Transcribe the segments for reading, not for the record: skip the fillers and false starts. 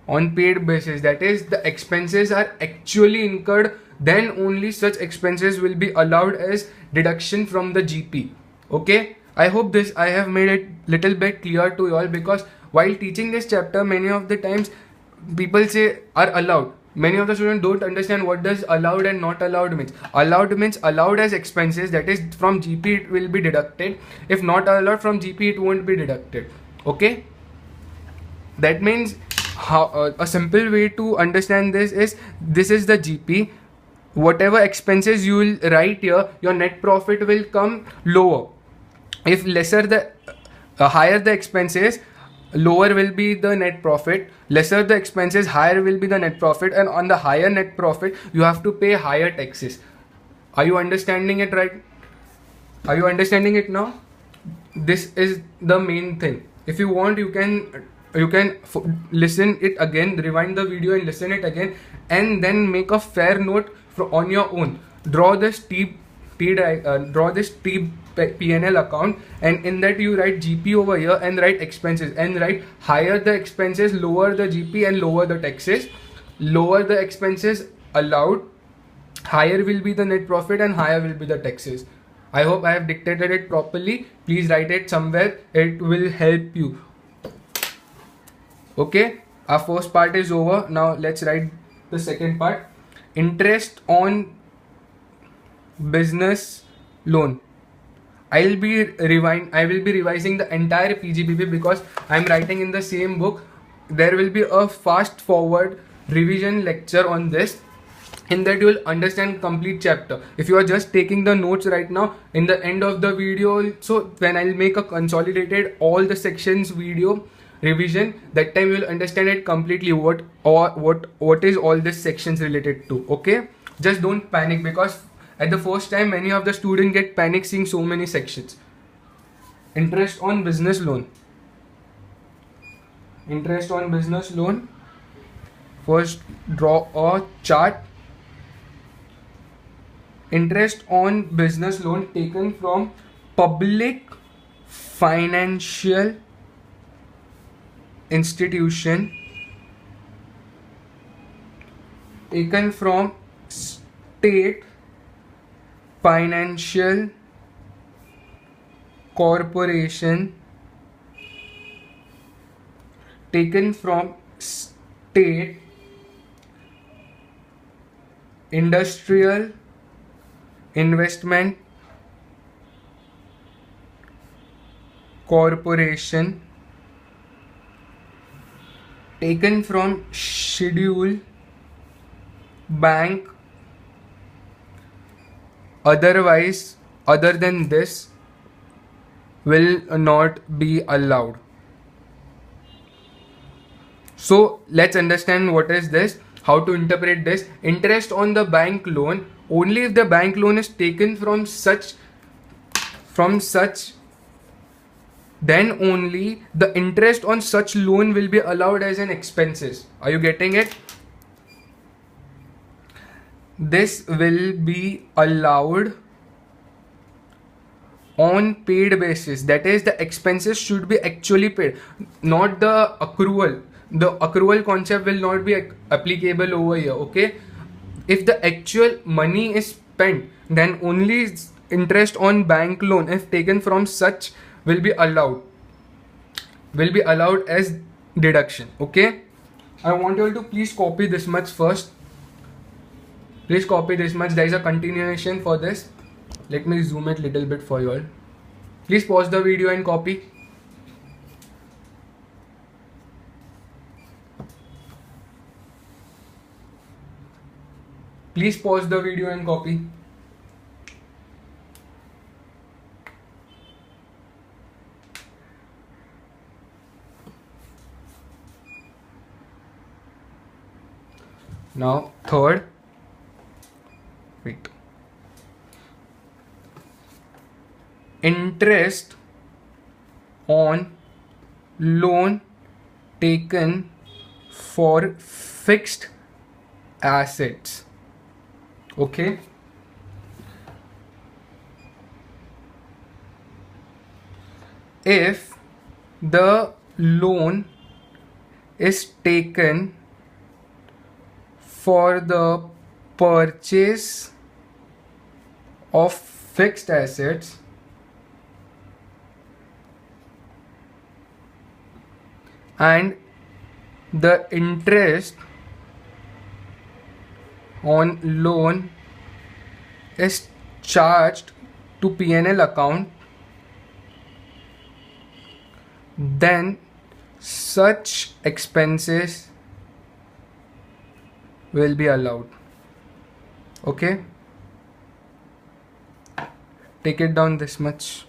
on paid basis, that is the expenses are actually incurred, then only such expenses will be allowed as deduction from the GP. Okay, I hope this I have made it little bit clear to you all, because while teaching this chapter, many of the times people say are allowed. Many of the students don't understand what does allowed and not allowed means. Allowed means allowed as expenses, that is from GP it will be deducted. If not allowed from GP, it won't be deducted. Okay, that means how a simple way to understand this is the GP. Whatever expenses you will write here, your net profit will come lower. If lesser the higher the expenses, lower will be the net profit. Lesser the expenses, higher will be the net profit, and on the higher net profit you have to pay higher taxes. Are you understanding it right? Are you understanding it now? This is the main thing. If you want, you can listen it again, rewind the video and listen it again, and then make a fair note on your own. Draw this P&L account, and in that you write GP over here and write expenses, and write higher the expenses, lower the GP and lower the taxes. Lower the expenses allowed, higher will be the net profit and higher will be the taxes. I hope I have dictated it properly. Please write it somewhere, it will help you. Okay, our first part is over. Now let's write the second part. Interest on business loan. I will be revising the entire PGBP because I am writing in the same book. There will be a fast forward revision lecture on this. In that you will understand complete chapter. If you are just taking the notes right now, in the end of the video, so when I'll make a consolidated all the sections video revision, that time you will understand it completely what is all these sections related to. Okay, just don't panic, because at the first time many of the students get panic seeing so many sections. Interest on business loan. Interest on business loan. First draw a chart. Interest on business loan taken from public financial institution, taken from state financial corporation, taken from state industrial investment corporation, taken from schedule bank, otherwise other than this will not be allowed. So let's understand what is this, how to interpret this. Interest on the bank loan, only if the bank loan is taken from such, then only the interest on such loan will be allowed as an expenses. Are you getting it? This will be allowed on paid basis, that is the expenses should be actually paid, not the accrual. The accrual concept will not be applicable over here. Okay, if the actual money is spent, then only interest on bank loan if taken from such will be allowed as deduction. Okay, I want you all to please copy this much first. Please copy this much. There is a continuation for this. Let me zoom it little bit for you all. Please pause the video and copy. Please pause the video and copy. Now third, wait. Interest on loan taken for fixed assets. Okay, if the loan is taken for the purchase of fixed assets and the interest on loan is charged to P&L account, then such expenses will be allowed. Okay, take it down this much.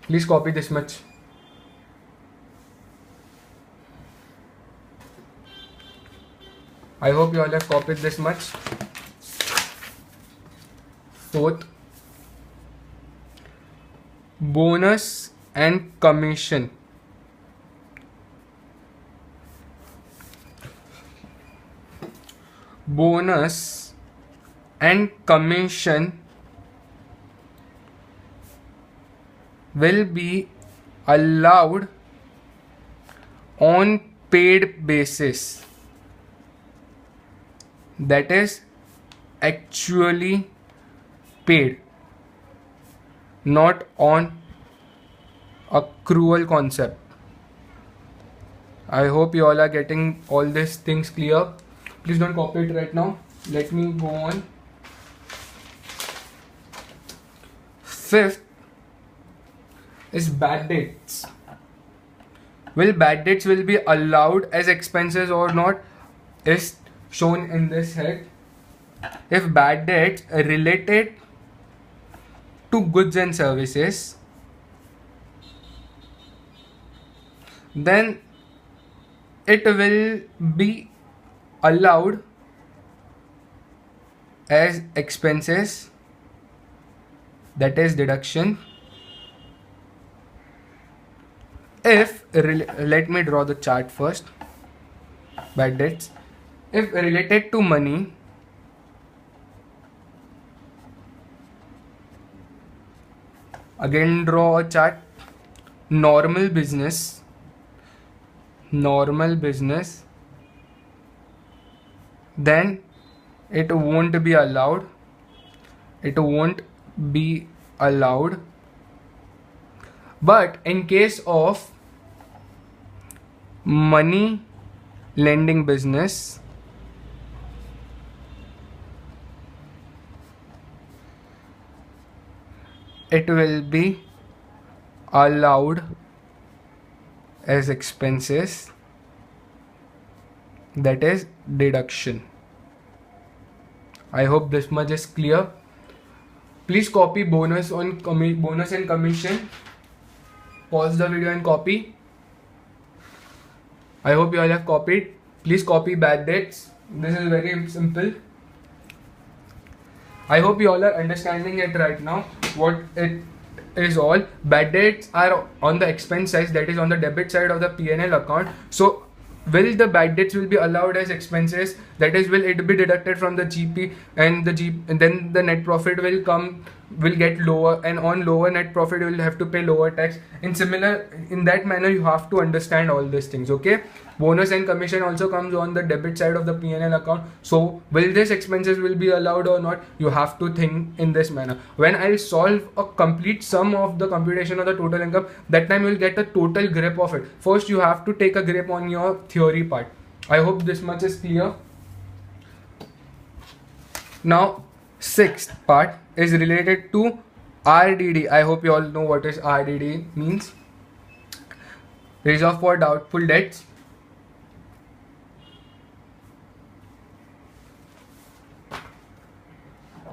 Please copy this much. I hope you all have copied this much. Fourth, bonus and commission. Bonus and commission will be allowed on paid basis, that is actually paid, not on accrual concept. I hope you all are getting all these things clear. Please don't copy it right now. Let me go on. Fifth is bad debts. Will bad debts will be allowed as expenses or not is shown in this head. If bad debts are related to goods and services, then it will be allowed as expenses, that is deduction. If let me draw the chart first. Bad debts, if related to money, again draw a chart. Normal business, then it won't be allowed. But in case of money lending business, it will be allowed as expenses, that is deduction. I hope this much is clear. Please copy bonus and commission. Pause the video and copy. I hope you all have copied. Please copy bad debts. This is very simple. I hope you all are understanding it right now. What it is all. Bad debts are on the expense side, that is on the debit side of the P&L account. So will the bad debts will be allowed as expenses, that is will it be deducted from the GP, and then the net profit will get lower, and on lower net profit you will have to pay lower tax. In that manner you have to understand all these things. Okay, bonus and commission also comes on the debit side of the P&L account. So will these expenses will be allowed or not, you have to think in this manner. When I'll solve a complete sum of the computation of the total income, that time you will get a total grip of it. First you have to take a grip on your theory part. I hope this much is clear. Now sixth part is related to RDD. I hope you all know what is RDD means. Reserve for doubtful debts.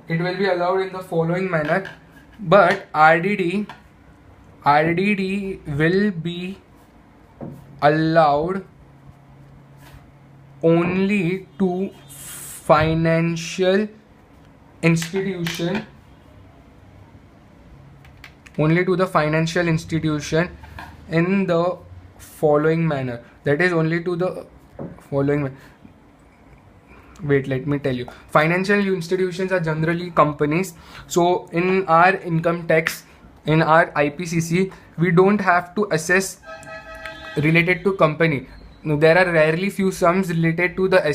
It will be allowed in the following manner, but RDD will be allowed only to financial institution, in the following manner. That is only to the following. Wait, let me tell you. Financial institutions are generally companies. So in our income tax, in our IPCC, we don't have to assess related to company. There are rarely few sums related to the